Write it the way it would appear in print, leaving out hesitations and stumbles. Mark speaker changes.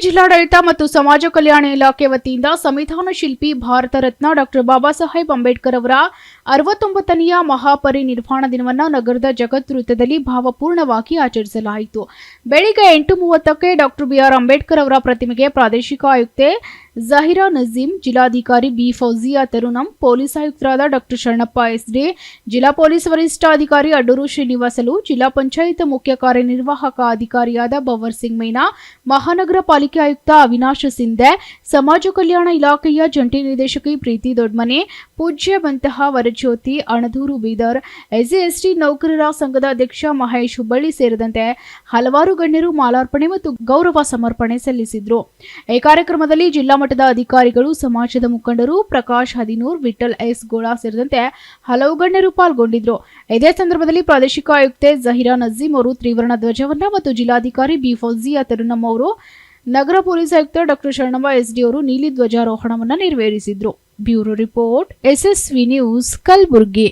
Speaker 1: ಜಿಲ್ಲಾಡಳಿತ ಮತ್ತು ಸಮಾಜ ಕಲ್ಯಾಣ ಇಲಾಖೆ ವತಿಯಿಂದ ಸಂವಿಧಾನ ಶಿಲ್ಪಿ ಭಾರತ ರತ್ನ ಡಾಕ್ಟರ್ ಬಾಬಾ ಸಾಹೇಬ್ ಅಂಬೇಡ್ಕರ್ ಅವರ 69ನೆಯ ಮಹಾಪರಿನಿರ್ವಾಣ ದಿನವನ್ನು ನಗರದ ಜಗತ್ ವೃತ್ತದಲ್ಲಿ ಭಾವಪೂರ್ಣವಾಗಿ ಆಚರಿಸಲಾಯಿತು. ಬೆಳಿಗ್ಗೆ 8:30ಕ್ಕೆ ಡಾಕ್ಟರ್ ಬಿಆರ್ ಅಂಬೇಡ್ಕರ್ ಅವರ ಪ್ರತಿಮೆಗೆ ಪ್ರಾದೇಶಿಕ ಆಯುಕ್ತೆ ಜಹೀರಾ ನಜೀಂ, ಜಿಲ್ಲಾಧಿಕಾರಿ ಬಿ ಫೌಜಿಯಾ ತರುಣಂ, ಪೊಲೀಸ್ ಆಯುಕ್ತರಾದ ಡಾಕ್ಟರ್ ಶರಣಪ್ಪ ಎಸ್ಡಿ, ಜಿಲ್ಲಾ ಪೊಲೀಸ್ ವರಿಷ್ಠಾಧಿಕಾರಿ ಅಡೂರು ಶ್ರೀನಿವಾಸಲು, ಜಿಲ್ಲಾ ಪಂಚಾಯತ್ ಮುಖ್ಯ ಕಾರ್ಯನಿರ್ವಾಹಕ ಅಧಿಕಾರಿಯಾದ ಭವರ್ ಸಿಂಗ್ ಮೀನಾ, ಮಹಾನಗರ ಪಾಲಿಕೆ ಆಯುಕ್ತ ಅವಿನಾಶ್ ಸಿಂಧೆ, ಸಮಾಜ ಕಲ್ಯಾಣ ಇಲಾಖೆಯ ಜಂಟಿ ನಿರ್ದೇಶಕಿ ಪ್ರೀತಿ ದೊಡ್ಮನೆ, ಪೂಜ್ಯ ಬಂತಹ ವರಜ್ಯೋತಿ ಅಣದೂರು ಬೀದರ್, ಎಸ್ಸಿ ನೌಕರರ ಸಂಘದ ಅಧ್ಯಕ್ಷ ಮಹೇಶ್ ಹುಬ್ಬಳ್ಳಿ ಸೇರಿದಂತೆ ಹಲವಾರು ಗಣ್ಯರು ಮಾಲಾರ್ಪಣೆ ಮತ್ತು ಗೌರವ ಸಮರ್ಪಣೆ ಸಲ್ಲಿಸಿದರು. ಈ ಕಾರ್ಯಕ್ರಮದಲ್ಲಿ ಜಿಲ್ಲಾ ಮಟ್ಟದ ಅಧಿಕಾರಿಗಳು, ಸಮಾಜದ ಮುಖಂಡರು, ಪ್ರಕಾಶ್ ಹದಿನೂರ್, ವಿಠಲ್ ಎಸ್ ಗೋಳಾ ಸೇರಿದಂತೆ ಹಲವು ಗಣ್ಯರು ಪಾಲ್ಗೊಂಡಿದ್ದರು. ಇದೇ ಸಂದರ್ಭದಲ್ಲಿ ಪ್ರಾದೇಶಿಕ ಆಯುಕ್ತೆ ಜಹೀರಾ ನಜೀಂ ಅವರು ತ್ರಿವರ್ಣ ಧ್ವಜವನ್ನ ಮತ್ತು ಜಿಲ್ಲಾಧಿಕಾರಿ ಬಿ ಫೌಜಿಯಾ ತರುಣಂ ಅವರು, ನಗರ ಪೊಲೀಸ್ ಆಯುಕ್ತ ಡಾಕ್ಟರ್ ಶರಣಪ್ಪ ಎಸ್ಡಿ ಅವರು ನೀಲಿ ಧ್ವಜಾರೋಹಣವನ್ನು ನೆರವೇರಿಸಿದರು. Bureau report, SSV news, Kalaburagi.